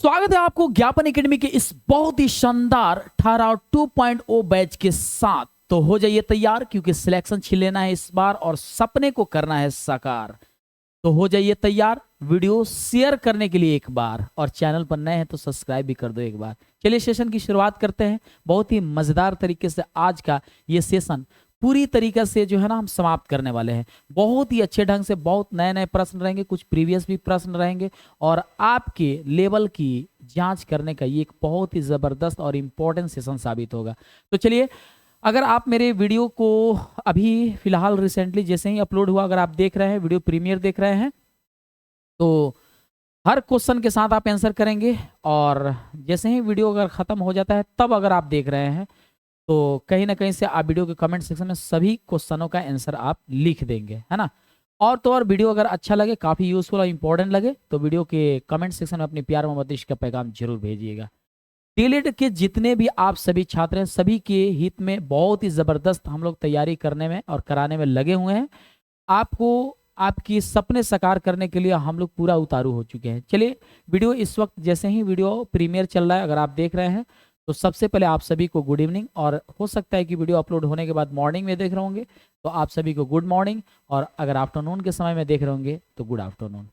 स्वागत है आपको ज्ञापन एकेडमी के इस बहुत ही शानदार 18 2.0 बैच के साथ। तो हो जाइए तैयार, क्योंकि सिलेक्शन छीन लेना है इस बार और सपने को करना है साकार। तो हो जाइए तैयार, वीडियो शेयर करने के लिए एक बार, और चैनल पर नए हैं तो सब्सक्राइब भी कर दो एक बार। चलिए सेशन की शुरुआत करते हैं। बहुत ही मजेदार तरीके से आज का ये सेशन पूरी तरीके से जो है ना हम समाप्त करने वाले हैं। बहुत ही अच्छे ढंग से बहुत नए नए प्रश्न रहेंगे, कुछ प्रीवियस भी प्रश्न रहेंगे, और आपके लेवल की जांच करने का ये एक बहुत ही ज़बरदस्त और इम्पोर्टेंट सेशन साबित होगा। तो चलिए, अगर आप मेरे वीडियो को अभी फिलहाल रिसेंटली जैसे ही अपलोड हुआ अगर आप देख रहे हैं, वीडियो प्रीमियर देख रहे हैं, तो हर क्वेश्चन के साथ आप आंसर करेंगे, और जैसे ही वीडियो अगर ख़त्म हो जाता है तब अगर आप देख रहे हैं तो कहीं ना कहीं से आप वीडियो के कमेंट सेक्शन में सभी क्वेश्चनों का आंसर आप लिख देंगे, है ना। और तो और वीडियो अगर अच्छा लगे, काफ़ी यूजफुल और इंपॉर्टेंट लगे, तो वीडियो के कमेंट सेक्शन में अपनी प्यार मोहब्बत इश्क का पैगाम जरूर भेजिएगा। डीएलएड के जितने भी आप सभी छात्र हैं, सभी के हित में बहुत ही ज़बरदस्त हम लोग तैयारी करने में और कराने में लगे हुए हैं। आपको आपकी सपने साकार करने के लिए हम लोग पूरा उतारू हो चुके हैं। चलिए, वीडियो इस वक्त जैसे ही वीडियो प्रीमियर चल रहा है अगर आप देख रहे हैं, तो सबसे पहले आप सभी को गुड इवनिंग, और हो सकता है कि वीडियो अपलोड होने के बाद मॉर्निंग में देख रहे होंगे तो आप सभी को गुड मॉर्निंग, और अगर आफ्टरनून के समय में देख रहे होंगे तो गुड आफ्टरनून।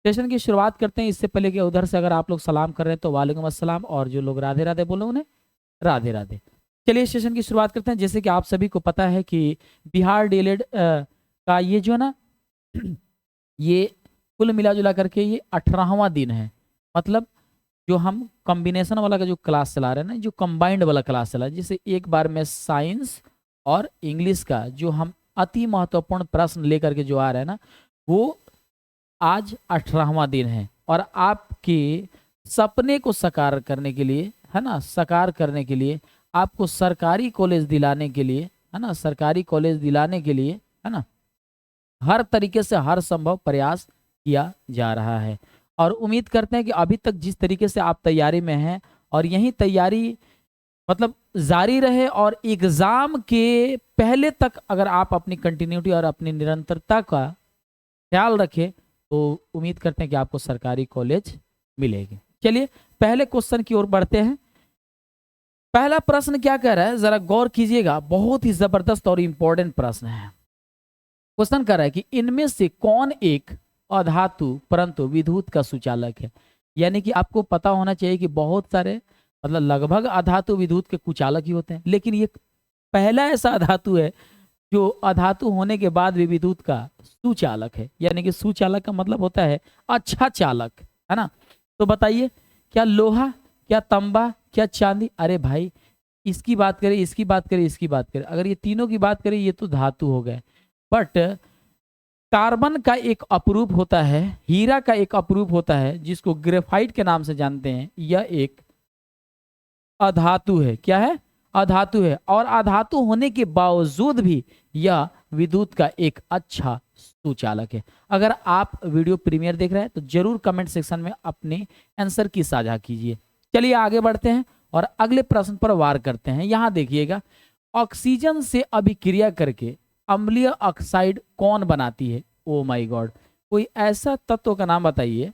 सेशन की शुरुआत करते हैं। इससे पहले कि उधर से अगर आप लोग सलाम कर रहे हैं तो वालेकुम अस्सलाम, और जो लोग राधे राधे बोले उन्हें राधे राधे। चलिए सेशन की शुरुआत करते हैं। जैसे कि आप सभी को पता है कि बिहार डीएलएड का ये जो है ना ये कुल मिला जुला करके ये 18वां दिन है। मतलब जो हम कॉम्बिनेशन वाला का जो क्लास चला रहे हैं ना, जो कंबाइंड वाला क्लास चला, जिसे एक बार में साइंस और इंग्लिश का जो हम अति महत्वपूर्ण प्रश्न लेकर के जो आ रहे हैं ना, वो आज 18वां दिन है। और आपके सपने को साकार करने के लिए, है ना, साकार करने के लिए आपको सरकारी कॉलेज दिलाने के लिए, है ना, सरकारी कॉलेज दिलाने के लिए, है ना, हर तरीके से हर संभव प्रयास किया जा रहा है। और उम्मीद करते हैं कि अभी तक जिस तरीके से आप तैयारी में हैं और यही तैयारी मतलब जारी रहे, और एग्ज़ाम के पहले तक अगर आप अपनी कंटिन्यूटी और अपनी निरंतरता का ख्याल रखें तो उम्मीद करते हैं कि आपको सरकारी कॉलेज मिलेगी। चलिए पहले क्वेश्चन की ओर बढ़ते हैं। पहला प्रश्न क्या कह रहा है, जरा गौर कीजिएगा, बहुत ही जबरदस्त और इंपॉर्टेंट प्रश्न है। क्वेश्चन कर रहा है कि इनमें से कौन एक अधातु परंतु विद्युत का सुचालक है। यानी कि आपको पता होना चाहिए कि बहुत सारे मतलब लगभग अधातु विद्युत के कुचालक ही होते हैं, लेकिन ये पहला ऐसा अधातु है जो अधातु होने के बाद भी विद्युत का सुचालक है। यानी कि सुचालक का मतलब होता है अच्छा चालक, है ना। तो बताइए, क्या लोहा, क्या तांबा, क्या चांदी? अरे भाई, इसकी बात करें, इसकी बात करें, इसकी बात करें, अगर ये तीनों की बात करें ये तो धातु हो गए। बट कार्बन का एक अपरूप होता है, हीरा का एक अपरूप होता है जिसको ग्रेफाइट के नाम से जानते हैं, यह एक अधातु है। क्या है? अधातु है। और अधातु होने के बावजूद भी यह विद्युत का एक अच्छा सुचालक है। अगर आप वीडियो प्रीमियर देख रहे हैं तो जरूर कमेंट सेक्शन में अपने आंसर की साझा कीजिए। चलिए आगे बढ़ते हैं और अगले प्रश्न पर वार करते हैं। यहां देखिएगा, ऑक्सीजन से अभिक्रिया करके अम्लीय ऑक्साइड कौन बनाती है? ओ माय गॉड, कोई ऐसा तत्व का नाम बताइए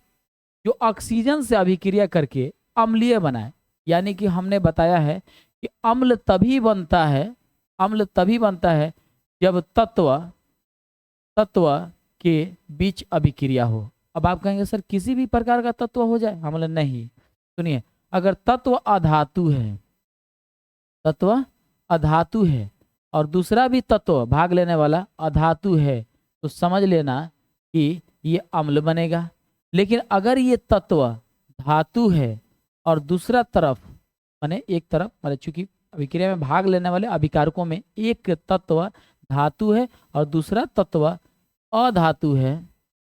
जो ऑक्सीजन से अभिक्रिया करके अम्लीय बनाए। यानी कि हमने बताया है कि अम्ल तभी बनता है, अम्ल तभी बनता है जब तत्व के बीच अभिक्रिया हो। अब आप कहेंगे सर किसी भी प्रकार का तत्व हो जाए? हम बोले नहीं, सुनिए, अगर तत्व अधातु है, तत्व अधातु है और दूसरा भी तत्व भाग लेने वाला अधातु है, तो समझ लेना कि ये अम्ल बनेगा। लेकिन अगर ये तत्व धातु है और दूसरा तरफ माने एक तरफ माने चूंकि अभिक्रिया में भाग लेने वाले अभिकारकों में एक तत्व धातु है और दूसरा तत्व अधातु है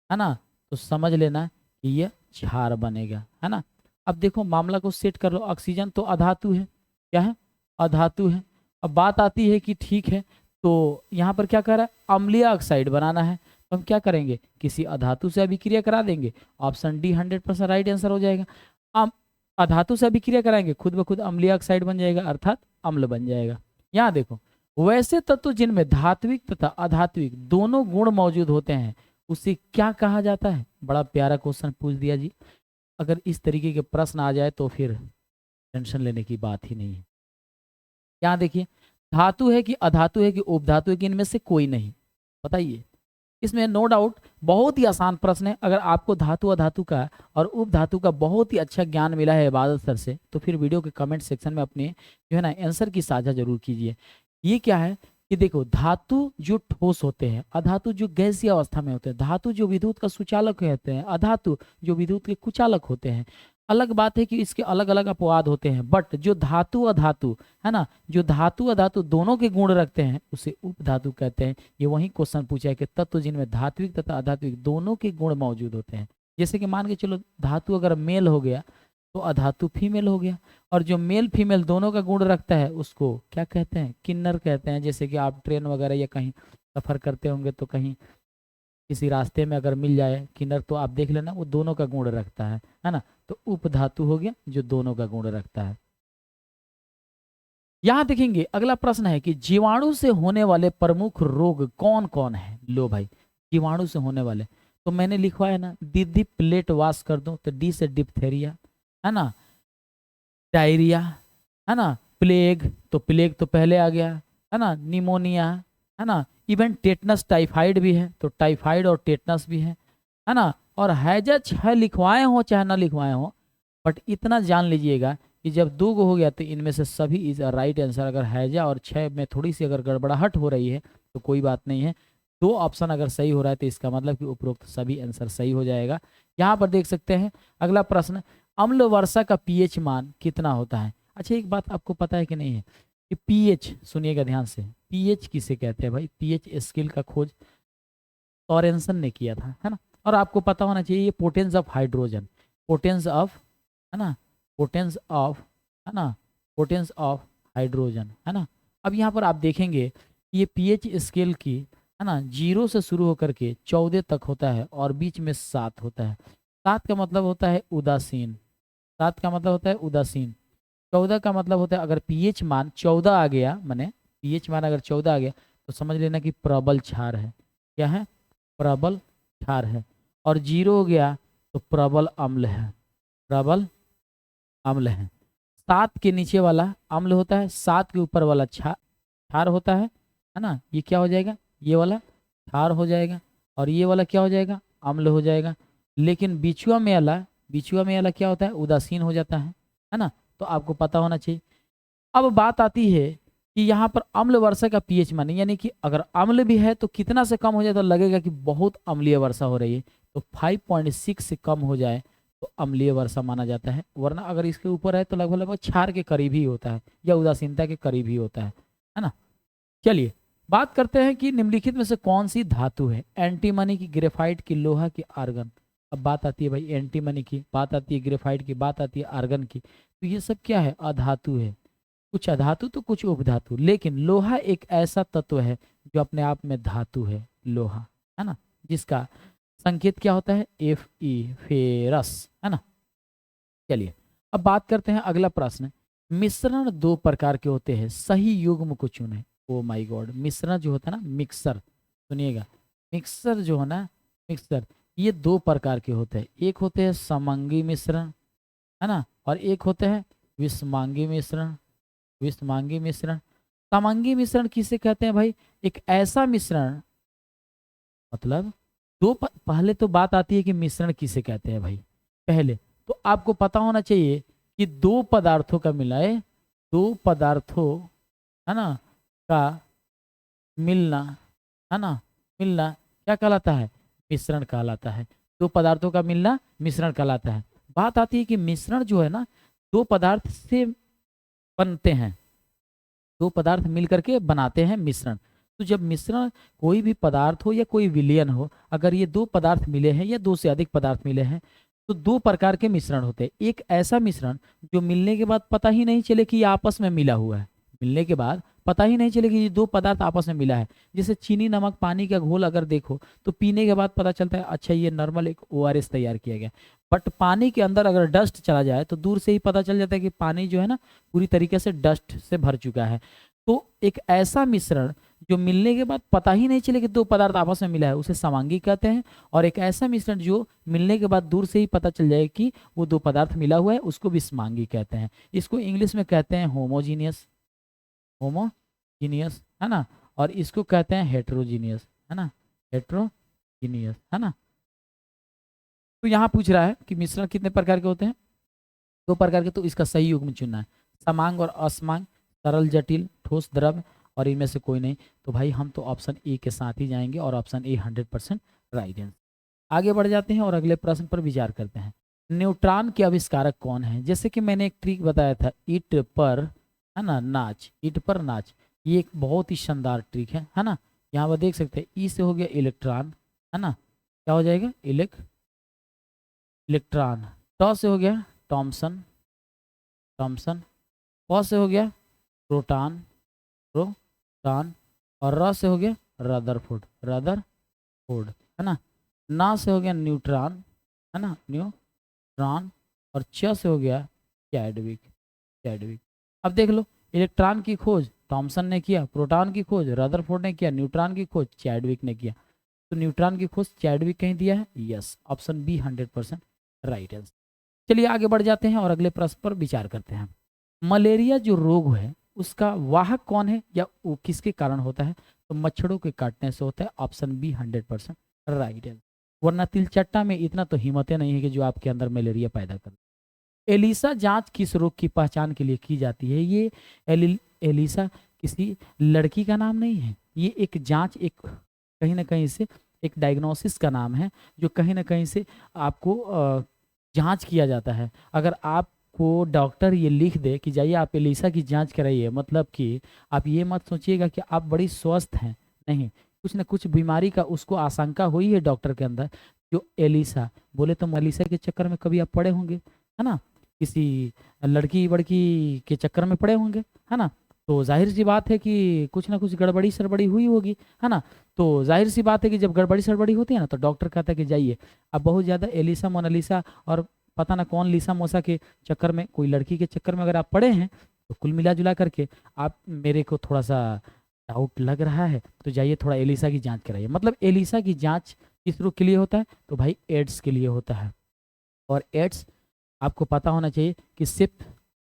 ना, तो समझ लेना कि यह क्षार बनेगा, है ना। अब देखो मामला को सेट कर लो, ऑक्सीजन तो अधातु है, क्या है? अधातु है। अब बात आती है कि ठीक है, तो यहाँ पर क्या कर रहा है, अम्लीय ऑक्साइड बनाना है, तो हम क्या करेंगे, किसी अधातु से अभिक्रिया करा देंगे। ऑप्शन डी 100% राइट आंसर हो जाएगा। अब अधातु से अभिक्रिया कराएंगे, खुद ब खुद अम्लीय ऑक्साइड बन जाएगा, अर्थात अम्ल बन जाएगा। यहाँ देखो, वैसे तत्व जिनमें धात्विक तथा अधात्विक दोनों गुण मौजूद होते हैं उसे क्या कहा जाता है? बड़ा प्यारा क्वेश्चन पूछ दिया जी। अगर इस तरीके के प्रश्न आ जाए तो फिर टेंशन लेने की बात ही नहीं है। यहाँ देखिए, धातु है कि अधातु है कि उपधातु है कि इनमें से कोई नहीं, बताइए। इसमें नो डाउट बहुत ही आसान प्रश्न है। अगर आपको धातु अधातु का और उपधातु का बहुत ही अच्छा ज्ञान मिला है इबादत सर से, तो फिर वीडियो के कमेंट सेक्शन में अपने जो है ना आंसर की साझा जरूर कीजिए। ये क्या है कि देखो, धातु जो ठोस होते हैं, अधातु जो गैसीय अवस्था में होते हैं, धातु जो विद्युत का सुचालक होते हैं, अधातु जो विद्युत के कुचालक होते हैं। अलग बात है कि इसके अलग अलग अपवाद होते हैं, बट जो धातु अधातु है ना, जो धातु अधातु दोनों के गुण रखते हैं उसे उपधातु कहते हैं। ये वही क्वेश्चन पूछा है कि तत्व जिनमें धात्विक तथा अधात्विक दोनों के गुण मौजूद होते हैं। जैसे कि मान के चलो, धातु अगर मेल हो गया तो अधातु फीमेल हो गया, और जो मेल फीमेल दोनों का गुण रखता है उसको क्या कहते हैं, किन्नर कहते हैं। जैसे कि आप ट्रेन वगैरह या कहीं सफर करते होंगे तो कहीं किसी रास्ते में अगर मिल जाए किन्नर, तो आप देख लेना वो दोनों का गुण रखता है ना। तो उपधातु हो गया जो दोनों का गुण रखता है। यहां देखेंगे अगला प्रश्न है कि जीवाणु से होने वाले प्रमुख रोग कौन कौन है। लो भाई, जीवाणु से होने वाले तो मैंने लिखवाया ना, दीदी प्लेट वाश कर दूं तो डी से डिप्थेरिया है ना, डायरिया है ना, प्लेग तो प्लेग तो पहले आ गया है ना, निमोनिया है ना, इवन टेटनस टाइफाइड भी है तो टाइफाइड और टेटनस भी है ना। और हैजा 6 लिखवाए हो चाहे ना लिखवाए हो, बट इतना जान लीजिएगा कि जब 2 हो गया तो इनमें से सभी इज राइट आंसर। अगर हैजा और 6 में थोड़ी सी अगर गड़बड़ाहट हो रही है तो कोई बात नहीं है, 2 ऑप्शन अगर सही हो रहा है तो इसका मतलब कि उपरोक्त सभी आंसर सही हो जाएगा। यहाँ पर देख सकते हैं अगला प्रश्न, अम्ल वर्षा का पीएच मान कितना होता है। अच्छा, एक बात आपको पता है कि नहीं है कि पीएच, सुनिएगा ध्यान से, पीएच किसे कहते हैं भाई। पीएच स्केल का खोज सोरेनसन ने किया था, है ना। और आपको पता होना चाहिए ये potence of hydrogen, potence of है ना, पोटेंस ऑफ है ना, पोटेंस ऑफ हाइड्रोजन है ना। अब यहाँ पर आप देखेंगे ये पीएच स्केल की है ना 0 से शुरू होकर के 14 तक होता है और बीच में 7 होता है। 7 का मतलब होता है उदासीन, 7 का मतलब होता है उदासीन। 14 का मतलब होता है अगर पीएच मान 14 आ गया, माने पीएच मान अगर 14 आ गया तो समझ लेना कि प्रबल क्षार है। क्या है, प्रबल क्षार है। और 0 हो गया तो प्रबल अम्ल है, प्रबल अम्ल है। 7 के नीचे वाला अम्ल होता है, 7 के ऊपर वाला क्षार होता है ना। ये क्या हो जाएगा, ये वाला क्षार हो जाएगा और ये वाला क्या हो जाएगा, अम्ल हो जाएगा। लेकिन बिछुआ में वाला क्या होता है, उदासीन हो जाता है ना। तो आपको पता होना चाहिए। अब बात आती है कि यहाँ पर अम्ल वर्षा का पीएच मान, यानी कि अगर अम्ल भी है तो कितना से कम हो जाए तो लगेगा कि बहुत अम्लीय वर्षा हो रही है, तो 5.6 से कम हो जाए तो अम्लीय वर्षा माना जाता है। वरना अगर इसके ऊपर है तो लगभग लगभग क्षार के करीब ही होता है या उदासीनता के करीब ही होता है ना। चलिए बात करते हैं कि निम्नलिखित में से कौन सी धातु है, एंटीमनी की, ग्रेफाइट की, लोहा की, आर्गन। अब बात आती है भाई एंटीमनी की, बात आती है ग्रेफाइट की, बात आती है आर्गन की। तो ये सब क्या है, अधातु है। कुछ अधातु तो कुछ उपधातु, लेकिन लोहा एक ऐसा तत्व है जो अपने आप में धातु है, लोहा है ना, जिसका संकेत क्या होता है, Fe, फेरस है ना। चलिए अब बात करते हैं अगला प्रश्न, मिश्रण 2 प्रकार के होते हैं, सही युग्म को चुने। ओ माय गॉड, मिश्रण जो होता है ना, मिक्सर, सुनिएगा, मिक्सर जो है ना, मिक्सर, ये 2 प्रकार के होते हैं। एक होते हैं समंगी मिश्रण है ना, और एक होते हैं विषमांगी मिश्रण, विषमांगी मिश्रण। समंगी मिश्रण किसे कहते हैं भाई, एक ऐसा मिश्रण, मतलब पहले तो बात आती है कि मिश्रण किसे कहते हैं भाई। पहले तो आपको पता होना चाहिए कि 2 पदार्थों का मिलाए, 2 पदार्थों है ना का मिलना, है ना, मिलना क्या कहलाता है, मिश्रण कहलाता है। 2 पदार्थों का मिलना मिश्रण कहलाता है। बात आती है कि मिश्रण जो है ना 2 पदार्थ से बनते हैं, 2 पदार्थ मिल करके बनाते हैं मिश्रण। तो जब मिश्रण कोई भी पदार्थ हो या कोई विलयन हो, अगर ये 2 पदार्थ मिले हैं या 2 से अधिक पदार्थ मिले हैं तो 2 प्रकार के मिश्रण होते हैं। एक ऐसा मिश्रण जो मिलने के बाद पता ही नहीं चले कि ये आपस में मिला हुआ है, मिलने के बाद पता ही नहीं चले कि ये 2 पदार्थ आपस में मिला है। जैसे चीनी नमक पानी का घोल अगर देखो तो पीने के बाद पता चलता है अच्छा ये नॉर्मल एक ORS तैयार किया गया, बट पानी के अंदर अगर डस्ट चला जाए तो दूर से ही पता चल जाता है कि पानी जो है ना पूरी तरीके से डस्ट से भर चुका है। तो एक ऐसा मिश्रण जो मिलने के बाद पता ही नहीं चले कि दो पदार्थ आपस में मिला है उसे समांगी कहते हैं, और एक ऐसा मिश्रण जो मिलने के बाद दूर से ही पता चल जाए कि वो दो पदार्थ मिला हुआ है उसको विषमांगी कहते हैं। इसको इंग्लिश में कहते हैं होमोजीनियस, होमोजीनियस है ना, और इसको कहते हैं हेट्रोजीनियस, है ना, हेट्रोजीनियस, है ना। तो यहाँ पूछ रहा है कि मिश्रण कितने प्रकार के होते हैं, दो प्रकार के, तो इसका सही युग्म चुनना है, समांग और असमांग, सरल जटिल, ठोस द्रव, और इनमें से कोई नहीं। तो भाई हम तो ऑप्शन ए के साथ ही जाएंगे और ऑप्शन ए 100% राइट आंसर। आगे बढ़ जाते हैं और अगले प्रश्न पर विचार करते हैं। न्यूट्रॉन के आविष्कारक कौन है? जैसे कि मैंने एक ट्रिक बताया था, ईट पर, है ना, नाच, ईट पर नाच, ये एक बहुत ही शानदार ट्रिक है ना। यहाँ पर देख सकते हैं, ई से हो गया इलेक्ट्रॉन, है ना, क्या हो जाएगा, इलेक्ट्रॉन, ट से हो गया थॉमसन, थॉमसन, प से हो गया प्रोटॉन, प्रोटॉन, और र से हो गया रदरफोर्ड, रदरफोर्ड, है ना। ना से हो गया न्यूट्रॉन, है ना, न्यूट्रॉन, और च से हो गया चैडविक, चैडविक। अब देख लो, इलेक्ट्रॉन की खोज थॉमसन ने किया, प्रोटॉन की खोज रदरफोर्ड ने किया, न्यूट्रॉन की खोज चैडविक ने किया। तो न्यूट्रॉन की खोज चैडविक कहीं दिया है, yes, option B 100% right answer. चलिए आगे बढ़ जाते हैं और अगले प्रश्न पर विचार करते हैं। मलेरिया जो रोग है उसका वाहक कौन है, या वो किसके कारण होता है? तो मच्छरों के काटने से होता है, ऑप्शन बी 100% राइट आंसर। वरना तिलचट्टा में इतना तो हिम्मतें नहीं है कि जो आपके अंदर मलेरिया पैदा कर। एलिसा जांच किस रोग की पहचान के लिए की जाती है? ये एलिसा किसी लड़की का नाम नहीं है, ये एक जांच, एक कहीं ना कहीं से एक डायग्नोसिस का नाम है, जो कहीं ना कहीं से आपको जांच किया जाता है। अगर आपको डॉक्टर ये लिख दे कि जाइए आप एलिसा की जांच कराइए, मतलब कि आप ये मत सोचिएगा कि आप बड़ी स्वस्थ हैं, नहीं, कुछ ना कुछ बीमारी का उसको आशंका हुई है डॉक्टर के अंदर। जो एलिसा बोले तो एलिसा के चक्कर में कभी आप पड़े होंगे, है ना, किसी लड़की वड़की के चक्कर में पड़े होंगे, है ना। तो जाहिर सी बात है कि कुछ ना कुछ गड़बड़ी सड़बड़ी हुई होगी, है ना। तो जाहिर सी बात है कि जब गड़बड़ी सड़बड़ी होती है ना, तो डॉक्टर कहता है कि जाइए। अब बहुत ज़्यादा एलिसा मोनालिसा और पता ना कौन लीसा मोसा के चक्कर में, कोई लड़की के चक्कर में अगर आप पड़े हैं, तो कुल मिला जुला करके आप, मेरे को थोड़ा सा डाउट लग रहा है, तो जाइए थोड़ा एलिसा की जांच कराइए। मतलब एलिसा की जांच किस रोग के लिए होता है? तो भाई एड्स के लिए होता है। और एड्स आपको पता होना चाहिए कि सिर्फ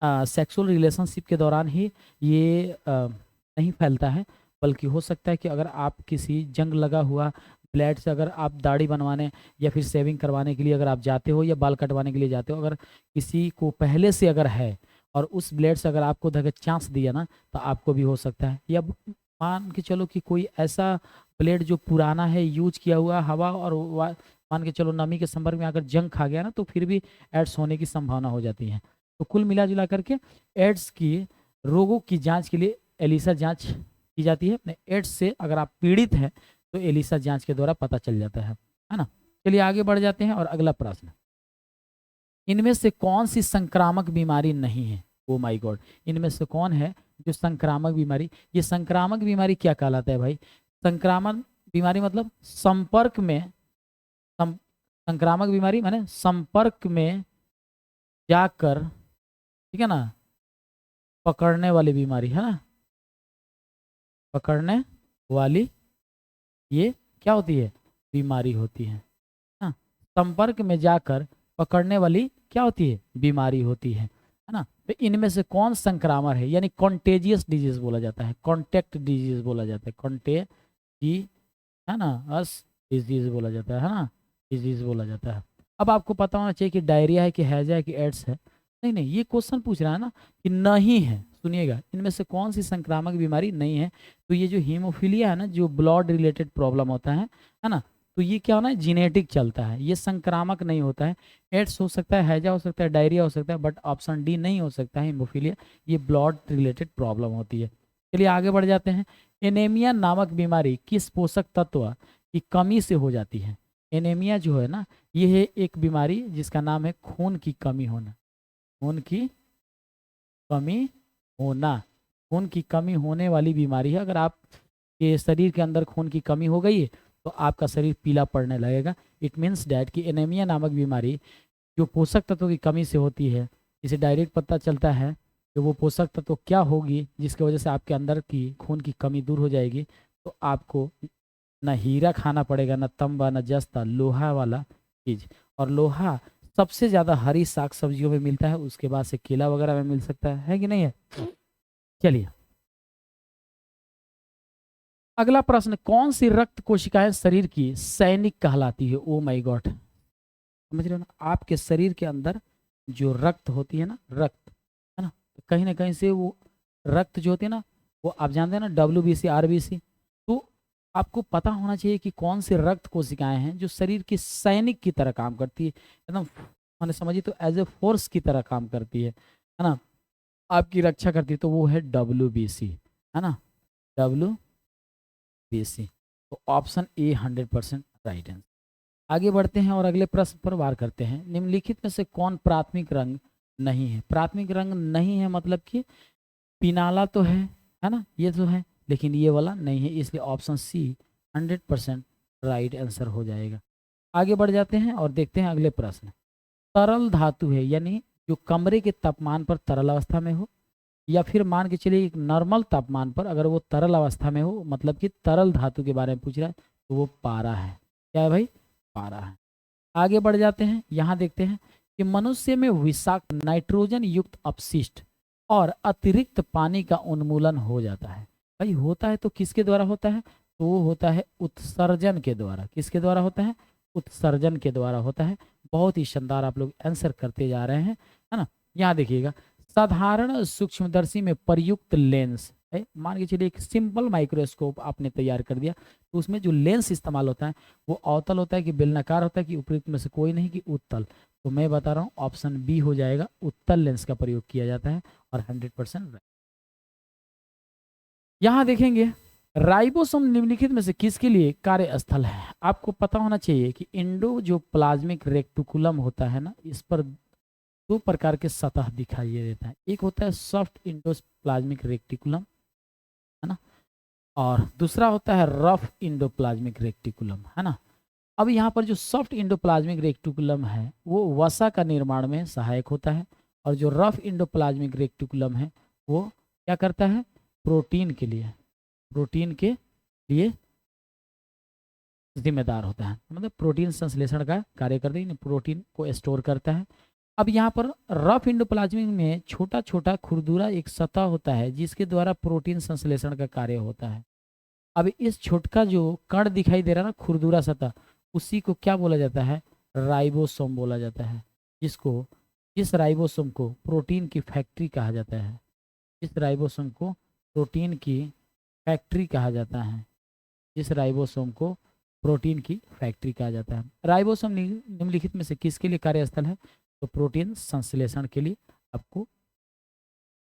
सेक्सुअल रिलेशनशिप के दौरान ही ये नहीं फैलता है, बल्कि हो सकता है कि अगर आप किसी जंग लगा हुआ ब्लेड से, अगर आप दाढ़ी बनवाने या फिर सेविंग करवाने के लिए अगर आप जाते हो, या बाल कटवाने के लिए जाते हो, अगर किसी को पहले से अगर है और उस ब्लेड से अगर आपको धक्का चांस दिया ना, तो आपको भी हो सकता है। या मान के चलो कि कोई ऐसा ब्लेड जो पुराना है, यूज किया हुआ, हवा और मान के चलो नमी के संपर्क में अगर जंग खा गया ना, तो फिर भी एड्स होने की संभावना हो जाती है। तो कुल मिला जुला करके एड्स की रोगों की जांच के लिए एलिसा जांच की जाती है। अपने एड्स से अगर आप पीड़ित हैं तो एलिसा जांच के द्वारा पता चल जाता है ना। चलिए आगे बढ़ जाते हैं और अगला प्रश्न, इनमें से कौन सी संक्रामक बीमारी नहीं है? ओ माय गॉड, इनमें से कौन है जो संक्रामक बीमारी? ये संक्रामक बीमारी क्या कहलाता है भाई? संक्रामक बीमारी मतलब संपर्क में, संक्रामक बीमारी माने संपर्क में जाकर, ठीक है ना, पकड़ने वाली बीमारी, है ना, पकड़ने वाली, ये क्या होती है? बीमारी होती है ना। संपर्क में जाकर पकड़ने वाली क्या होती है? बीमारी होती है ना। तो इनमें से कौन संक्रामक है, यानी कॉन्टेजियस डिजीज बोला जाता है, कॉन्टेक्ट डिजीज बोला जाता है, कॉन्टेजी, है ना, अस डिजीज बोला जाता है ना, डिजीज बोला जाता है। अब आपको पता होना चाहिए कि डायरिया है कि हैजा है कि एड्स है। नहीं नहीं, ये क्वेश्चन पूछ रहा है ना कि नहीं है। सुनिएगा, इनमें से कौन सी संक्रामक बीमारी नहीं है? तो ये जो हीमोफीलिया है ना, जो ब्लड रिलेटेड प्रॉब्लम होता है ना, तो ये क्या होना है? जीनेटिक चलता है, ये संक्रामक नहीं होता है। एड्स हो सकता है, हैजा हो सकता है, डायरिया हो सकता है, बट ऑप्शन डी नहीं हो सकता है हीमोफीलिया, ये ब्लड रिलेटेड प्रॉब्लम होती है। चलिए आगे बढ़ जाते हैं। एनीमिया नामक बीमारी किस पोषक तत्व की कमी से हो जाती है? एनीमिया जो है ना, ये है एक बीमारी जिसका नाम है खून की कमी होना, खून की कमी होना, खून की कमी होने वाली बीमारी है। अगर आप के शरीर के अंदर खून की कमी हो गई है तो आपका शरीर पीला पड़ने लगेगा। इट मीन्स डैट कि एनीमिया नामक बीमारी जो पोषक तत्वों की कमी से होती है, इसे डायरेक्ट पता चलता है कि वो पोषक तत्व तो क्या होगी जिसकी वजह से आपके अंदर की खून की कमी दूर हो जाएगी। तो आपको ना हीरा खाना पड़ेगा, ना तांबा, ना जस्ता, लोहा वाला चीज। और लोहा सबसे ज्यादा हरी साग सब्जियों में मिलता है, उसके बाद से केला वगैरह में मिल सकता है कि नहीं है। चलिए अगला प्रश्न, कौन सी रक्त कोशिकाएं शरीर की सैनिक कहलाती है। ओ माय गॉड, समझ रहे हो ना, आपके शरीर के अंदर जो रक्त होती है ना, रक्त है ना, तो कहीं ना कहीं से वो रक्त जो होती है ना, वो आप जानते हैं ना, WBC RBC। तो आपको पता होना चाहिए कि कौन सी रक्त कोशिकाएं हैं जो शरीर की सैनिक की तरह काम करती है, एकदम मैंने समझिए तो एज ए फोर्स की तरह काम करती है ना, आपकी रक्षा करती है। तो वो है WBC, है ना, WBC। तो ऑप्शन ए 100% राइट आंसर। आगे बढ़ते हैं और अगले प्रश्न पर वार करते हैं। निम्नलिखित में से कौन प्राथमिक रंग नहीं है। प्राथमिक रंग नहीं है मतलब कि पीनाला तो है ना, ये तो है, लेकिन ये वाला नहीं है, इसलिए ऑप्शन सी 100% राइट आंसर हो जाएगा। आगे बढ़ जाते हैं और देखते हैं अगले प्रश्न। तरल धातु है यानी जो कमरे के तापमान पर तरल अवस्था में हो, या फिर मान के चलिए एक नॉर्मल तापमान पर अगर वो तरल अवस्था में हो, मतलब कि तरल धातु के बारे में पूछ रहा है, तो वो पारा है। क्या है भाई, पारा है। आगे बढ़ जाते हैं, यहाँ देखते हैं कि मनुष्य में विषाक्त नाइट्रोजन युक्त अपशिष्ट और अतिरिक्त पानी का उन्मूलन हो जाता है। भाई होता है तो किसके द्वारा होता है, तो वो होता है उत्सर्जन के द्वारा। किसके द्वारा होता है, उत्सर्जन के द्वारा होता है। बहुत ही शानदार, आप लोग आंसर करते जा रहे हैं, है ना। यहाँ देखिएगा, साधारण सूक्ष्मदर्शी में प्रयुक्त लेंस है, मान के चलिए एक सिंपल माइक्रोस्कोप आपने तैयार कर दिया, तो उसमें जो लेंस इस्तेमाल होता है वो अवतल होता है कि बेलनाकार होता है कि उपयुक्त में से कोई नहीं कि उत्तल। तो मैं बता रहा हूँ ऑप्शन बी हो जाएगा, उत्तल लेंस का प्रयोग किया जाता है और 100% राइट। यहाँ देखेंगे राइबोसोम निम्नलिखित में से किसके लिए कार्यस्थल है। आपको पता होना चाहिए कि इंडो जो प्लाज्मिक रेक्टिकुलम होता है ना, इस पर दो प्रकार के सतह दिखाई देता है। एक होता है सॉफ्ट इंडोप्लाज्मिक रेक्टिकुलम, है ना, और दूसरा होता है रफ इंडोप्लाज्मिक रेक्टिकुलम, है ना। अब यहाँ पर जो सॉफ्ट इंडोप्लाज्मिक रेक्टिकुलम है वो वसा का निर्माण में सहायक होता है, और जो रफ इंडोप्लाज्मिक रेक्टिकुलम है वो क्या करता है, प्रोटीन के लिए जिम्मेदार होता है, मतलब प्रोटीन संश्लेषण का कार्य करते हैं, प्रोटीन को स्टोर करता है। अब यहाँ पर रफ इंडोप्लाज्मिक में छोटा छोटा खुरदुरा एक सतह होता है जिसके द्वारा प्रोटीन संश्लेषण का कार्य होता है। अब इस छोटका जो कण दिखाई दे रहा है ना, खुरदुरा सतह, उसी को क्या बोला जाता है, राइबोसोम बोला जाता है। जिसको इस राइबोसोम को प्रोटीन की फैक्ट्री कहा जाता है। इस राइबोसोम को प्रोटीन की फैक्ट्री कहा जाता है। इस राइबोसोम को प्रोटीन की फैक्ट्री कहा जाता है। राइबोसोम निम्नलिखित में से किसके लिए कार्यस्थल है, तो प्रोटीन संश्लेषण के लिए आपको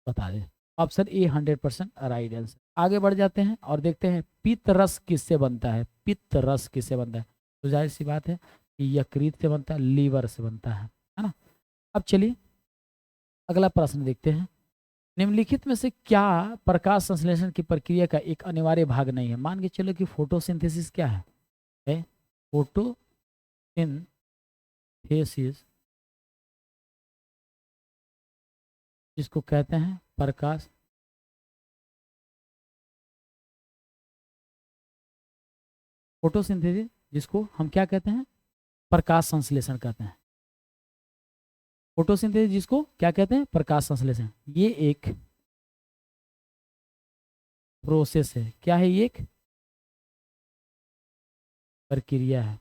बता दें। Option A 100% right answer. आगे बढ़ जाते हैं और देखते हैं पित्त रस किससे बनता है। पित्त रस किससे बनता है, तो जाहिर सी बात है कि यकृत से बनता है, लीवर से बनता है ना। अब चलिए अगला प्रश्न देखते हैं। निम्नलिखित में से क्या प्रकाश संश्लेषण की प्रक्रिया का एक अनिवार्य भाग नहीं है। मान के चलो कि फोटोसिंथेसिस क्या है फोटोसिंथेसिस जिसको कहते हैं प्रकाश, फोटोसिंथेसिस जिसको हम क्या कहते हैं, प्रकाश संश्लेषण कहते हैं। फोटोसिंथेसिस जिसको क्या कहते हैं, प्रकाश संश्लेषण। ये एक प्रोसेस है। क्या है, ये एक प्रक्रिया है।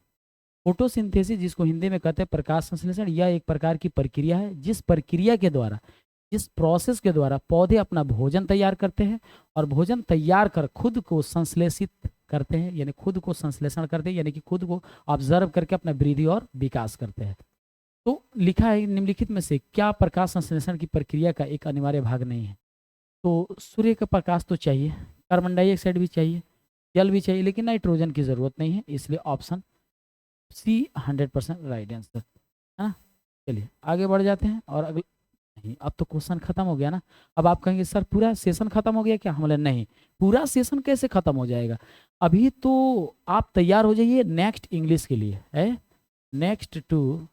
फोटोसिंथेसिस जिसको हिंदी में कहते हैं प्रकाश संश्लेषण, यह एक प्रकार की प्रक्रिया है जिस प्रक्रिया के द्वारा, इस प्रोसेस के द्वारा पौधे अपना भोजन तैयार करते हैं और भोजन तैयार कर खुद को संश्लेषित करते हैं, यानी खुद को संश्लेषण करते हैं, यानी कि खुद को ऑब्जर्व करके अपना वृद्धि और विकास करते हैं। तो लिखा है निम्नलिखित में से क्या प्रकाश संश्लेषण की प्रक्रिया का एक अनिवार्य भाग नहीं है। तो सूर्य का प्रकाश तो चाहिए, कार्बन डाइऑक्साइड भी चाहिए, जल भी चाहिए, लेकिन नाइट्रोजन की जरूरत नहीं है, इसलिए ऑप्शन सी 100% राइट आंसर, है ना। चलिए आगे बढ़ जाते हैं और अगले, नहीं अब तो क्वेश्चन खत्म हो गया ना। अब आप कहेंगे सर पूरा सेशन खत्म हो गया क्या, हम बोले नहीं, पूरा सेशन कैसे खत्म हो जाएगा। अभी तो आप तैयार हो जाइए नेक्स्ट इंग्लिश के लिए, है नेक्स्ट टू,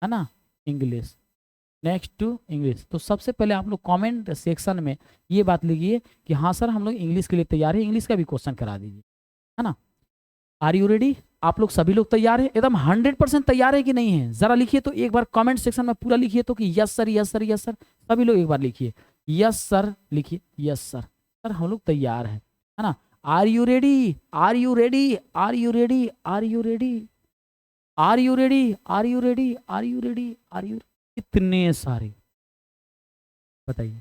है ना, इंग्लिश। Next to English. तो सबसे पहले आप लोग कमेंट सेक्शन में ये बात लिखिए कि हाँ सर हम लोग इंग्लिश के लिए तैयार है, इंग्लिश का भी क्वेश्चन करा दीजिए, है ना। Are you ready? आप लोग सभी लोग तैयार हैं, एकदम 100% तैयार है कि नहीं है? जरा लिखिए तो एक बार कमेंट सेक्शन में पूरा लिखिए तो कि yes sir yes sir yes sir. सभी लोग एक बार लिखिए यस सर, लिखिए यस सर। सर हम लोग तैयार हैं, है ना। Are you ready? Are you ready? Are you ready? Are you ready? Are you ready? Are you ready? Are you ready? Are you? कितने सारे बताइए,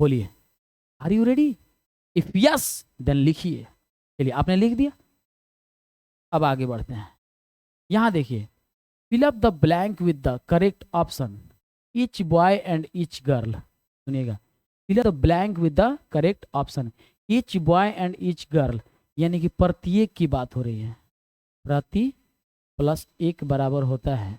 बोलिए are you ready? If yes then लिखिए। चलिए आपने लिख दिया, अब आगे बढ़ते हैं। यहां देखिए, fill up the blank with the correct option, each boy and each girl. सुनिएगा, fill up the blank with the correct option, each boy and each girl, यानी कि प्रत्येक की बात हो रही है। प्रति प्लस एक बराबर होता है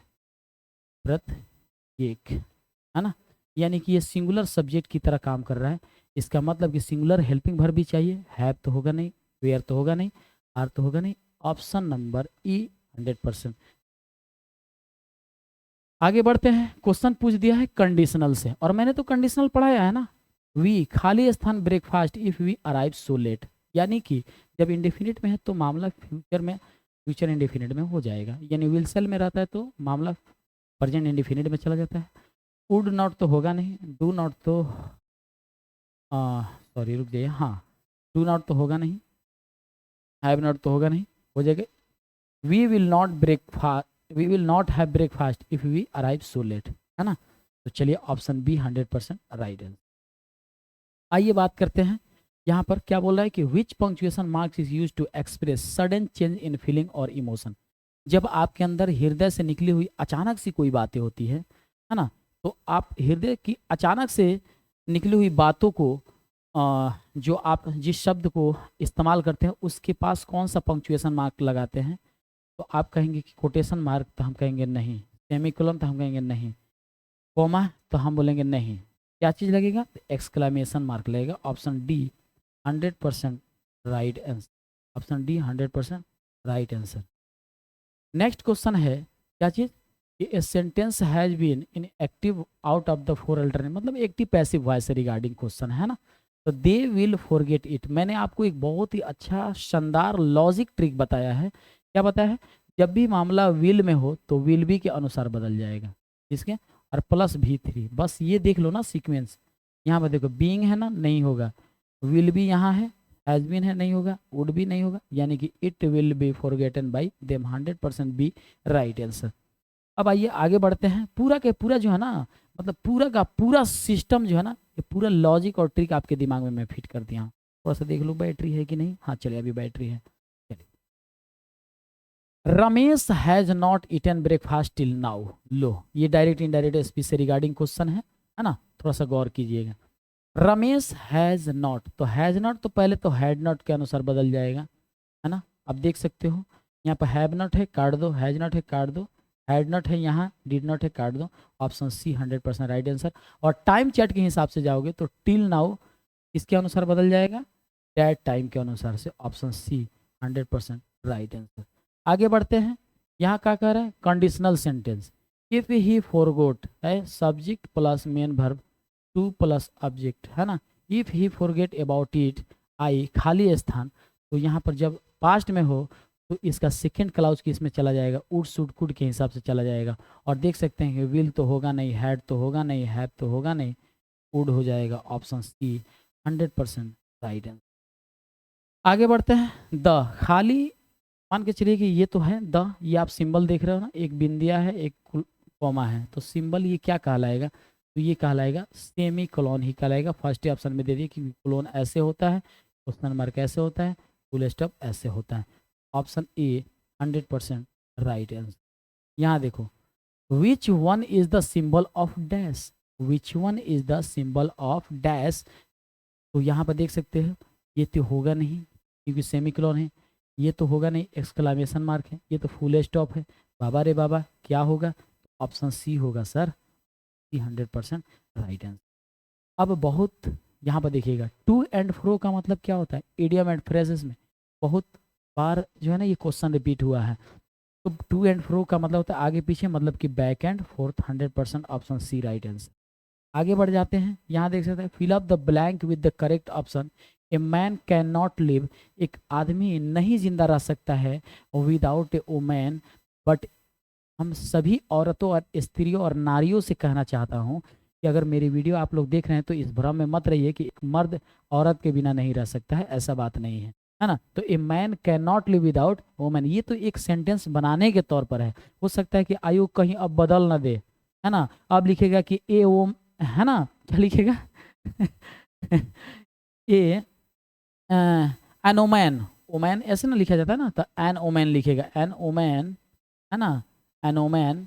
प्रत्येक, है ना। यानी कि ये सिंगुलर सब्जेक्ट की तरह काम कर रहा है। इसका मतलब कि सिंगुलर हेल्पिंग वर्ब भी चाहिए, हैव तो होगा नहीं, वेयर तो होगा नहीं, आर तो होगा नहीं। ऑप्शन नंबर ई 100%। आगे बढ़ते हैं, क्वेश्चन पूछ दिया है कंडीशनल से, और मैंने तो कंडीशनल पढ़ाया है ना। वी खाली स्थान breakfast if we arrive so late, यानी कि जब इंडेफिनिट में है तो मामला फ्यूचर इंडेफिनिट में हो जाएगा, यानी विल सेल में रहता है तो मामला प्रेजेंट इंडेफिनिट में चला जाता है। वुड नॉट तो होगा नहीं, डू नॉट तो सॉरी रुक जाइए, हाँ डू नॉट तो होगा नहीं, हैव नॉट तो होगा नहीं, हो जाएगा we will not breakfast, we will not have breakfast if we arrive so late, है ना। तो चलिए ऑप्शन बी 100% राइट है। आइए बात करते हैं, यहाँ पर क्या बोल रहा है कि which punctuation marks is use to express sudden change in feeling और इमोशन। जब आपके अंदर हृदय से निकली हुई अचानक सी कोई बातें होती है ना, तो आप हृदय की अचानक से निकली हुई बातों को जो आप जिस शब्द को इस्तेमाल करते हैं उसके पास कौन सा पंक्चुएशन मार्क लगाते हैं, तो आप कहेंगे कि कोटेशन मार्क, तो हम कहेंगे नहीं, सेमीकोलन तो हम कहेंगे नहीं, कोमा तो हम बोलेंगे नहीं, क्या चीज़ लगेगा? एक्सक्लेमेशन मार्क लगेगा। Option D 100% right answer, option D 100% right answer. Next question है क्या चीज़ कि a sentence has been in active out of the four alternative, मतलब एक्टिव पैसिव वॉइस से रिगार्डिंग क्वेश्चन है ना। तो दे विल फॉरगेट इट, मैंने आपको एक बहुत ही अच्छा शानदार लॉजिक ट्रिक बताया है। क्या बताया है? जब भी मामला विल में हो तो विल बी के अनुसार बदल जाएगा, इसके और प्लस V3, बस ये देख लो ना सीक्वेंस। यहाँ पर देखो बीइंग है ना, नहीं होगा, विल बी यहाँ है, हैज बीन है नहीं होगा, वुड भी नहीं होगा, यानी कि it will be forgotten by them, 100% B right answer. अब आइए आगे बढ़ते हैं, पूरा के पूरा जो है ना, मतलब पूरा का पूरा सिस्टम जो है ना, ये पूरा लॉजिक और ट्रिक आपके दिमाग में मैं फिट कर दिया हूँ। थोड़ा सा देख लो बैटरी है कि नहीं, हाँ चलिए अभी बैटरी है। चलिए, Ramesh has not eaten breakfast till now. लो, ये डायरेक्ट इनडायरेक्ट स्पीच से रिगार्डिंग क्वेश्चन है ना, थोड़ा सा गौर कीजिएगा। रमेश हैज नॉट, तो हैज नॉट तो पहले तो हैड नॉट के अनुसार बदल जाएगा, है ना। अब देख सकते हो यहाँ पर हैव नॉट है काट दो, हैज नॉट है काट दो, हैड नॉट है यहाँ, डिड नॉट है काट दो, ऑप्शन सी 100% राइट आंसर। और टाइम चैट के हिसाब से जाओगे तो टिल नाउ इसके अनुसार बदल जाएगा, दैट टाइम के अनुसार से, ऑप्शन सी 100% राइट आंसर। आगे बढ़ते हैं, यहाँ क्या कह रहा है? Conditional sentence, if he forgot है subject plus main verb two plus object, है ना। If he forget about it आई खाली स्थान, तो यहाँ पर जब पास्ट में हो तो इसका सेकेंड क्लाउज की इसमें चला जाएगा, उड शुड कुड के हिसाब से चला जाएगा। और देख सकते हैं कि विल तो होगा नहीं, हैड तो होगा नहीं, हैव तो होगा नहीं, वुड हो जाएगा, ऑप्शन सी 100% राइट आंसर। आगे बढ़ते हैं, द खाली मान के चलिए कि ये तो है द, ये आप सिंबल देख रहे हो ना, एक बिंदिया है एक कॉमा है, तो सिंबल ये क्या कहलाएगा? तो ये कहलाएगा सेमी कोलोन ही कहलाएगा। फर्स्ट ऑप्शन में दे दिए कि कोलोन ऐसे होता है, क्वेश्चन मार्क ऐसे होता है, फुल स्टॉप ऐसे होता है, ऑप्शन ए 100% राइट आंसर। यहाँ देखो, which one is the symbol of dash, which one is the symbol of dash, तो यहाँ पर देख सकते हो ये तो होगा नहीं क्योंकि सेमीकोलन है, ये तो होगा नहीं, एक्सक्लेमेशन मार्क है, ये तो फुल स्टॉप है, बाबा रे बाबा क्या होगा? ऑप्शन सी होगा सर, सी 100% राइट आंसर। अब बहुत यहाँ पर देखिएगा, टू एंड फ्रो का मतलब क्या होता है? इडियम एंड फ्रेजेस में बहुत बार जो है ना ये क्वेश्चन रिपीट हुआ है। तो टू एंड फ्रो का मतलब होता है आगे पीछे, मतलब कि back and forth. 100% option C right answer. आगे बढ़ जाते हैं, यहाँ देख सकते हैं, fill up the blank with the correct option. A man can not live, एक आदमी नहीं जिंदा रह सकता है विदाउट ए वुमेन, बट हम सभी औरतों और स्त्रियों और नारियों से कहना चाहता हूँ कि अगर मेरी वीडियो आप लोग देख रहे हैं तो इस भ्रम में मत रहिए कि एक मर्द औरत के बिना नहीं रह सकता है, ऐसा बात नहीं है ना। तो ए man can not live without women, ये तो एक सेंटेंस बनाने के तौर पर है। हो सकता है कि आयु कहीं अब बदल ना दे, है ना। अब लिखेगा कि ए वो, है ना, क्या लिखेगा ए एन ओमैन, ओमैन ऐसे ना लिखा जाता है ना, तो एन ओमैन लिखेगा, एन ओमैन, है ना। An woman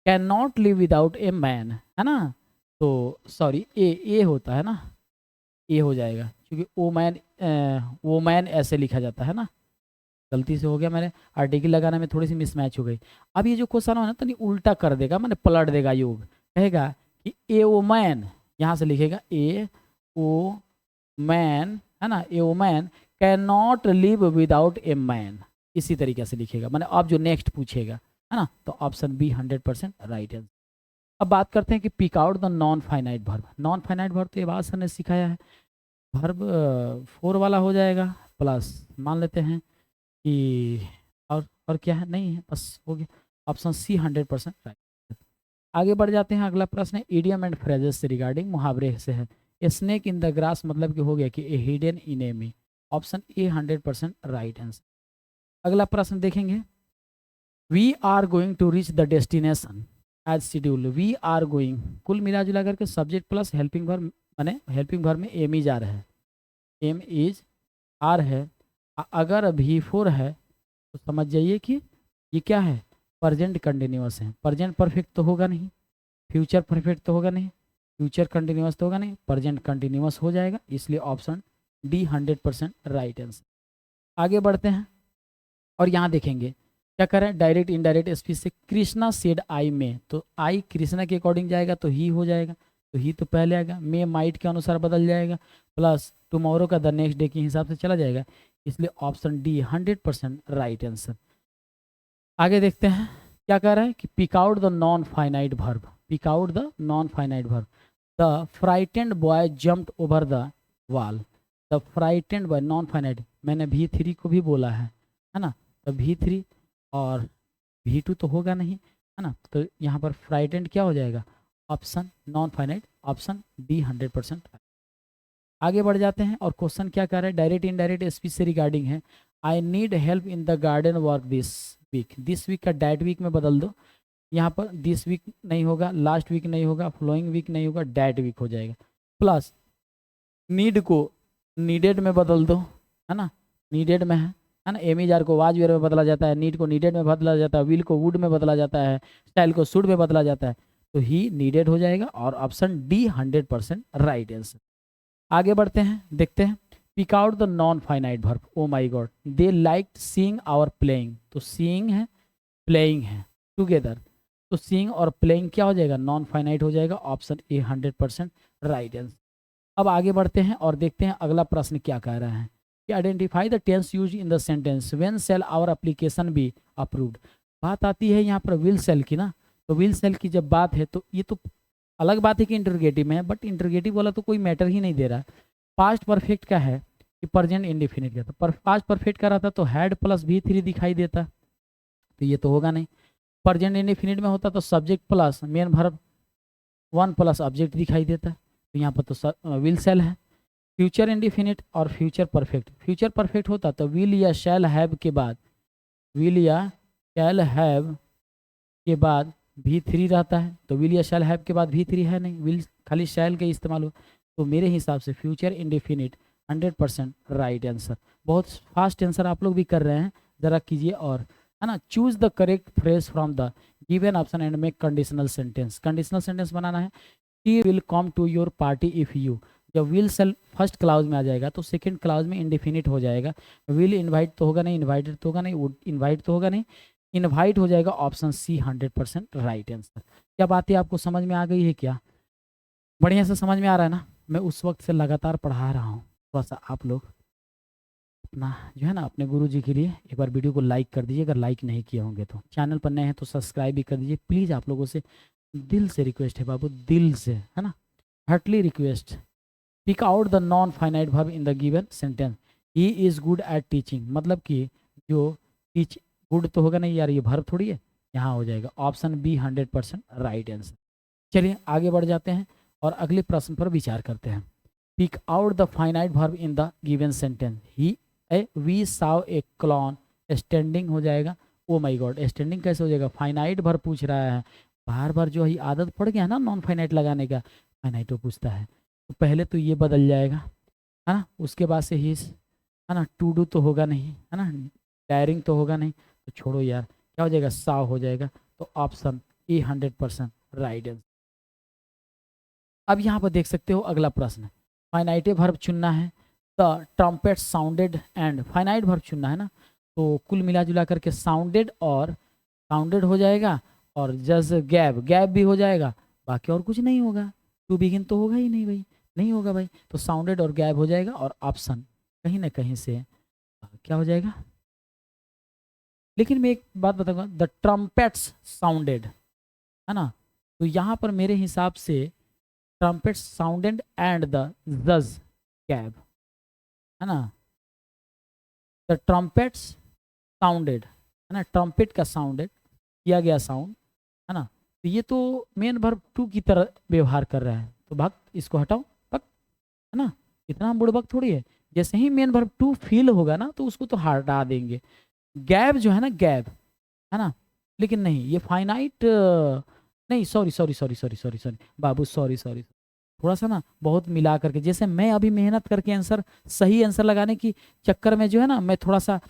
can not live without a man, है ना। तो सॉरी, ए होता है ना, ए हो जाएगा, क्योंकि वो मैन ऐसे लिखा जाता है ना। गलती से हो गया, मैंने आर्टिकल लगाने में थोड़ी सी मिसमैच हो गई। अब ये जो क्वेश्चन है ना, तो नहीं उल्टा कर देगा, मैंने पलट देगा योग, कहेगा कि ए ओ मैन, यहाँ से लिखेगा ए ओ मैन, है ना, a woman can not live without a man, इसी तरीके से लिखेगा, मैंने अब जो नेक्स्ट पूछेगा, है ना। तो ऑप्शन बी 100% राइट आंसर। अब बात करते हैं कि pick out the non finite verb. Non finite verb तो ये बात सर ने सिखाया है, वर्ब 4 वाला हो जाएगा, प्लस मान लेते हैं कि और क्या है, नहीं है, बस हो गया, ऑप्शन सी 100% राइट। आगे बढ़ जाते हैं, अगला प्रश्न है इडियम एंड फ्रेजेस से रिगार्डिंग, मुहावरे से है। स्नेक इन द ग्रास मतलब कि हो गया कि a hidden enemy, option A 100% right answer. अगला प्रश्न देखेंगे, we are going to reach the destination as schedule. We are going, कुल मिला जुला करके सब्जेक्ट प्लस हेल्पिंग वर्ब, माने हेल्पिंग वर्ब में एम इज आर है, एम इज आर है। अगर भी फोर है तो समझ जाइए कि ये क्या है, प्रेजेंट कंटिन्यूअस है। प्रेजेंट परफेक्ट तो होगा नहीं, फ्यूचर परफेक्ट तो होगा नहीं, फ्यूचर कंटिन्यूअस तो होगा नहीं, प्रेजेंट कंटिन्यूअस हो जाएगा, इसलिए ऑप्शन डी 100% राइट आंसर। आगे बढ़ते हैं और यहाँ देखेंगे क्या करें, डायरेक्ट इनडायरेक्ट स्पीच से, कृष्णा सेड आई में, तो आई कृष्णा के अकॉर्डिंग जाएगा तो ही हो जाएगा, तो ही तो पहले आएगा, मे माइट के अनुसार बदल जाएगा, प्लस टुमारो का द नेक्स्ट डे के हिसाब से चला जाएगा, इसलिए ऑप्शन डी 100% राइट आंसर। आगे देखते हैं क्या कह रहा है कि pick out the non finite verb, pick out the non finite verb. The frightened boy jumped over the wall, the frightened boy non finite, मैंने V3 को भी बोला है ना, तो V3 और V2 तो होगा नहीं, है ना, तो यहाँ पर फ्राइटेंड क्या हो जाएगा, option non finite, option D 100%। आगे बढ़ जाते हैं और क्वेश्चन क्या कर रहा है, डायरेक्ट इनडायरेक्ट स्पीच से रिगार्डिंग है। I need help in the garden work this week, this week का डैट वीक में बदल दो, यहाँ पर दिस वीक नहीं होगा, लास्ट वीक नहीं होगा, फ्लोइंग वीक नहीं होगा, डैट वीक हो जाएगा, प्लस नीड को नीडेड में बदल दो, है ना, नीडेड में है ना, एमिजार को वाज वेयर में बदला जाता है, नीड को नीडेड में बदला जाता है, विल को वुड में बदला जाता है, स्टाइल को शुड में बदला जाता है, तो ही नीडेड हो जाएगा और ऑप्शन डी 100% राइट आंसर। आगे बढ़ते हैं, देखते हैं, pick out the non finite verb. Oh my god, they like seeing our playing, तो सीइंग है, प्लेइंग है टुगेदर, तो सीइंग और प्लेइंग क्या हो जाएगा, नॉन फाइनाइट हो जाएगा, ऑप्शन ए 100% राइट आंसर। अब आगे बढ़ते हैं और देखते हैं अगला प्रश्न क्या कह रहा है कि identify the tense use in the sentence when shall our application be approved. बात आती है यहाँ पर विल सेल की ना, तो विल सेल की जब बात है तो ये तो अलग बात है कि इंटरोगेटिव में है, बट इंटरोगेटिव वाला तो कोई मैटर ही नहीं दे रहा है। पास्ट परफेक्ट का है कि प्रेजेंट इंडिफिनिट का, तो पास्ट परफेक्ट का रहता तो हैड प्लस V3 दिखाई देता, तो ये तो होगा नहीं। प्रेजेंट इंडिफिनिट में होता तो subject plus main verb 1 plus object दिखाई देता, तो यहाँ पर तो विल सेल है। फ्यूचर इंडिफिनिट और फ्यूचर परफेक्ट, फ्यूचर परफेक्ट होता तो विल या शैल हैव के बाद, विल या शैल हैव के बाद V3 रहता है, तो विल या शैल हैव के बाद V3 है नहीं, विल खाली शैल के इस्तेमाल हो, तो मेरे हिसाब से फ्यूचर इंडिफिनिट 100% राइट आंसर। बहुत फास्ट आंसर आप लोग भी कर रहे हैं, ज़रा कीजिए और, है ना। Choose the correct phrase from the given option and make conditional sentence, conditional sentence बनाना है। He will come to your party if you, जब विल सेल फर्स्ट क्लाउज में आ जाएगा तो सेकंड क्लाउज में इंडिफिनिट हो जाएगा, विल इनवाइट तो होगा नहीं, इनवाइटेड तो होगा नहीं, वुड इनवाइट तो होगा नहीं, इनवाइट हो जाएगा, ऑप्शन सी 100% राइट आंसर। क्या बातें आपको समझ में आ गई है क्या, बढ़िया से समझ में आ रहा है ना। मैं उस वक्त से लगातार पढ़ा रहा हूँ, थोड़ा सा आप लोग अपना जो है ना अपने गुरुजी के लिए एक बार वीडियो को लाइक कर दीजिए, अगर लाइक नहीं किए होंगे तो। चैनल पर नए हैं तो सब्सक्राइब भी कर दीजिए प्लीज़। आप लोगों से दिल से रिक्वेस्ट है बाबू, दिल से, है ना, heartly request. Pick out the non finite verb in the given sentence. He is good at teaching, मतलब कि जो टीच, गुड तो होगा नहीं यार, ये वर्ब थोड़ी है, यहाँ हो जाएगा ऑप्शन बी 100% राइट आंसर। चलिए आगे बढ़ जाते हैं और अगले प्रश्न पर विचार करते हैं। Pick out the finite verb in the given sentence. He we saw a clown, standing हो जाएगा। ओ माय गॉड, स्टैंडिंग कैसे हो जाएगा, फाइनाइट वर्ब पूछ रहा है। बार बार जो है आदत पड़ गया है ना नॉन फाइनाइट लगाने का, फाइनाइट पूछता है। तो पहले तो ये बदल जाएगा, है ना, उसके बाद से ही, है ना, टू डू तो होगा नहीं, है ना, डायरिंग तो होगा नहीं, तो छोड़ो यार, क्या हो जाएगा, साव हो जाएगा। तो ऑप्शन ए 100% राइट आंसर। अब यहाँ पर देख सकते हो अगला प्रश्न, फाइनाइटे वर्ब चुनना है। The trumpet sounded and, finite verb चुनना है ना, तो कुल मिला जुला करके साउंडेड और साउंडेड हो जाएगा, और जस्ट गैब, गैब भी हो जाएगा, बाकी और कुछ नहीं होगा। टू बिगिन तो होगा ही नहीं भाई, नहीं होगा भाई, तो साउंडेड और गैब हो जाएगा, और ऑप्शन कहीं ना कहीं से क्या हो जाएगा। लेकिन मैं एक बात बताऊंगा, द ट्रम्पेट्स साउंडेड, है ना, तो यहाँ पर मेरे हिसाब से ट्रम्पेट्स साउंडेड एंड द जज गैब, है ना, द ट्रम्पेट्स साउंडेड, है ना, ट्रम्पेट का साउंडेड किया गया साउंड, है ना, तो ये तो मेन वर्ब टू की तरह व्यवहार कर रहा है, तो भक्त इसको हटाओ, भक्त, है ना, इतना बुड़बक थोड़ी है। जैसे ही मेन वर्ब टू फील होगा ना तो उसको तो हटा देंगे। गैब जो है ना, गैब, है ना, लेकिन नहीं, ये फाइनाइट नहीं, sorry sorry sorry sorry sorry sorry बाबू, सॉरी सॉरी, थोड़ा सा ना बहुत मिला करके, जैसे मैं अभी मेहनत करके आंसर, सही आंसर लगाने की चक्कर में जो है ना, मैं थोड़ा सा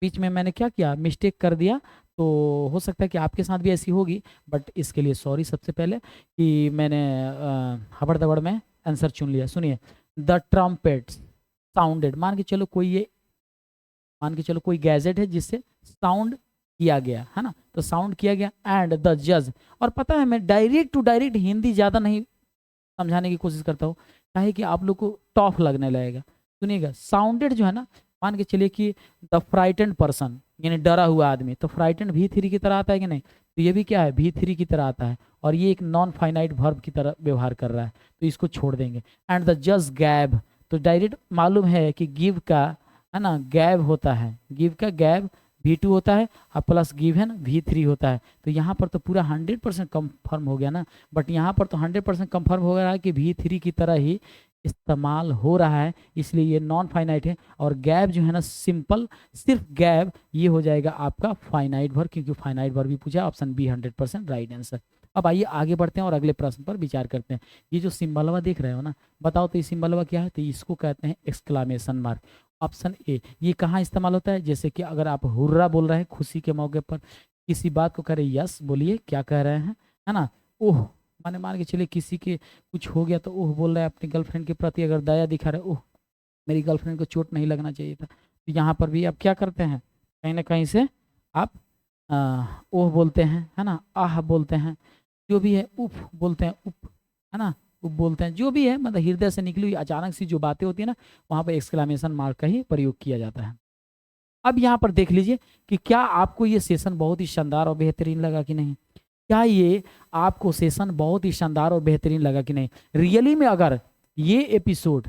बीच में मैंने क्या किया, मिस्टेक कर दिया, तो हो सकता है कि आपके साथ भी ऐसी होगी, बट इसके लिए सॉरी सबसे पहले कि मैंने हबड़ दबड़ में आंसर चुन लिया। सुनिए, द ट्रम्पेट्स साउंडेड, मान के चलो कोई गैजेट है जिससे साउंड किया गया, है ना, तो साउंड किया गया, एंड द जज। और पता है मैं डायरेक्ट टू डायरेक्ट हिंदी ज़्यादा नहीं समझाने की कोशिश करता हूँ, काहे कि आप लोग को टफ लगने लगेगा। सुनिएगा, साउंडेड जो है ना, मान के चलिए कि द फ्राइटेंड पर्सन, यानी डरा हुआ आदमी, तो फ्राइटेंड V3 की तरह आता है कि नहीं, तो ये भी क्या है, V3 की तरह आता है, और ये एक नॉन फाइनाइट वर्ब की तरह व्यवहार कर रहा है, तो इसको छोड़ देंगे। एंड द जज गैब, तो डायरेक्ट मालूम है कि गिव का, है ना, गैब होता है, गिव का गैब V2 होता है, और प्लस गिवन V3 होता है, तो यहाँ पर तो पूरा 100% कंफर्म हो गया ना। बट यहाँ पर तो 100% कंफर्म हो रहा है कि V3 की तरह ही इस्तेमाल हो रहा है, इसलिए ये नॉन फाइनाइट है। और गैब जो है ना, सिंपल सिर्फ गैब, ये हो जाएगा आपका फाइनाइट वर्ब, क्योंकि फाइनाइट वर्ब भी पूछा, ऑप्शन बी 100% राइट आंसर। अब आइए आगे बढ़ते हैं और अगले प्रश्न पर विचार करते हैं। ये जो सिंबलवा देख रहे हो ना, बताओ तो ये सिंबलवा क्या है, तो इसको कहते हैं एक्सक्लामेशन मार्क। ऑप्शन ए, ये कहाँ इस्तेमाल होता है, जैसे कि अगर आप हुर्रा बोल रहे हैं खुशी के मौके पर, किसी बात को कह रहे, यस बोलिए क्या कह रहे हैं, है ना, ओह, माने मान के चलिए किसी के कुछ हो गया तो ओह बोल रहे हैं, अपनी गर्लफ्रेंड के प्रति अगर दया दिखा रहे, ओह मेरी गर्लफ्रेंड को चोट नहीं लगना चाहिए था, तो यहाँ पर भी आप क्या करते हैं, कहीं ना कहीं से आप ओह बोलते हैं, है ना, आह बोलते हैं, जो भी है, उफ बोलते हैं, उफ, है ना, उफ बोलते हैं, जो भी है, मतलब हृदय से निकली हुई अचानक सी जो बातें होती है ना, वहाँ पर एक्सक्लामेशन मार्क का ही प्रयोग किया जाता है। अब यहाँ पर देख लीजिए कि क्या आपको ये सेशन बहुत ही शानदार और बेहतरीन लगा कि नहीं, क्या ये आपको सेशन बहुत ही शानदार और बेहतरीन लगा कि नहीं। रियली में अगर ये एपिसोड,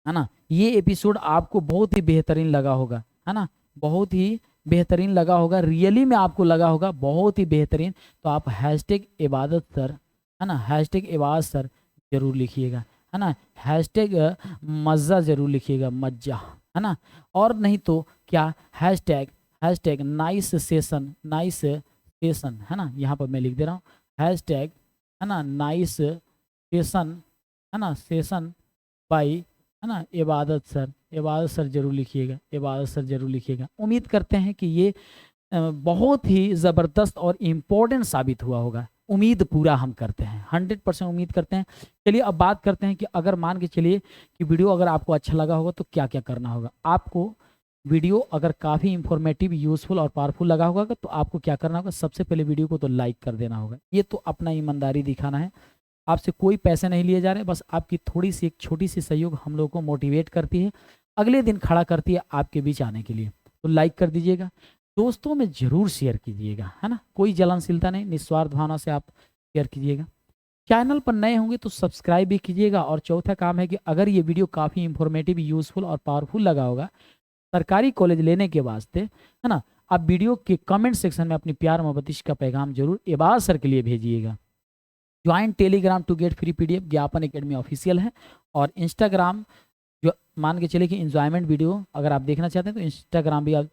है ना, ये एपिसोड आपको बहुत ही बेहतरीन लगा होगा, है ना, बहुत ही बेहतरीन लगा होगा, रियली में आपको लगा होगा बहुत ही बेहतरीन, तो आप हैशटैग इबादत सर, है ना, हैशटैग इबादत सर जरूर लिखिएगा, है ना, हैशटैग मज़ा जरूर लिखिएगा, मज्जा, है ना, और नहीं तो क्या, hashtag hashtag nice session, nice session, है ना, यहाँ पर मैं लिख दे रहा हूँ, हैशटैग, है ना, नाइस सेशन, है ना, सेशन बाई, है ना, इबादत सर, इबादत सर जरूर लिखिएगा, इबादत सर जरूर लिखिएगा। उम्मीद करते हैं कि ये बहुत ही ज़बरदस्त और इम्पोर्टेंट साबित हुआ होगा, उम्मीद पूरा हम करते हैं, 100% उम्मीद करते हैं। चलिए अब बात करते हैं कि अगर मान के चलिए कि वीडियो अगर आपको अच्छा लगा होगा तो क्या क्या करना होगा आपको। वीडियो अगर काफ़ी इंफॉर्मेटिव, यूज़फुल और पावरफुल लगा होगा तो आपको क्या करना होगा, सबसे पहले वीडियो को तो लाइक कर देना होगा, ये तो अपना ईमानदारी दिखाना है, आपसे कोई पैसे नहीं लिए जा रहे, बस आपकी थोड़ी सी एक छोटी सी सहयोग हम लोग को मोटिवेट करती है अगले दिन खड़ा करती है आपके बीच आने के लिए। तो लाइक कर दीजिएगा, दोस्तों में जरूर शेयर कीजिएगा, है ना, कोई जलनशीलता नहीं, निस्वार्थ भावना से आप शेयर कीजिएगा। चैनल पर नए होंगे तो सब्सक्राइब भी कीजिएगा। और चौथा काम है कि अगर ये वीडियो काफ़ी इंफॉर्मेटिव, यूजफुल और पावरफुल लगा होगा सरकारी कॉलेज लेने के वास्ते, है ना, आप वीडियो के कमेंट सेक्शन में अपनी प्यार मोहब्बत का पैगाम जरूर एबाज सर के लिए भेजिएगा। Join Telegram to get free PDF Gyapan academy official है। और इंस्टाग्राम, जो मान के चले कि इंजॉयमेंट वीडियो अगर आप देखना चाहते हैं तो इंस्टाग्राम भी आप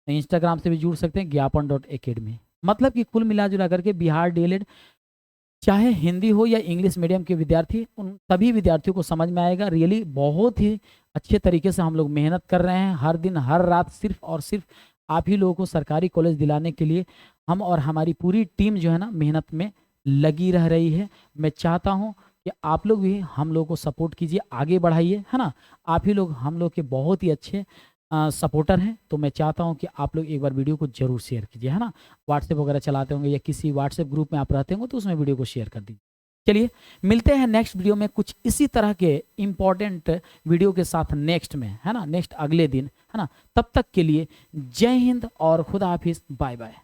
इंस्टाग्राम से भी जुड़ सकते हैं, ज्ञापन.academy। मतलब कि कुल मिलाजुला करके बिहार डीएलएड चाहे हिंदी हो या इंग्लिश मीडियम के विद्यार्थी, उन सभी विद्यार्थियों को समझ में आएगा। रियली बहुत ही अच्छे तरीके से हम लोग मेहनत कर रहे हैं, हर दिन हर रात सिर्फ और सिर्फ आप ही लोगों को सरकारी कॉलेज दिलाने के लिए हम और हमारी पूरी टीम जो है ना मेहनत में लगी रह रही है। मैं चाहता हूँ कि आप लोग भी हम लोग को सपोर्ट कीजिए, आगे बढ़ाइए, है ना। आप ही लोग हम लोग के बहुत ही अच्छे सपोर्टर हैं। तो मैं चाहता हूं कि आप लोग एक बार वीडियो को जरूर शेयर कीजिए, है ना। व्हाट्सएप वगैरह चलाते होंगे या किसी व्हाट्सएप ग्रुप में आप रहते होंगे तो उसमें वीडियो को शेयर कर दीजिए। चलिए मिलते हैं नेक्स्ट वीडियो में कुछ इसी तरह के इंपॉर्टेंट वीडियो के साथ नेक्स्ट में, है ना, नेक्स्ट अगले दिन, है ना। तब तक के लिए जय हिंद और खुदा हाफिज, बाय बाय।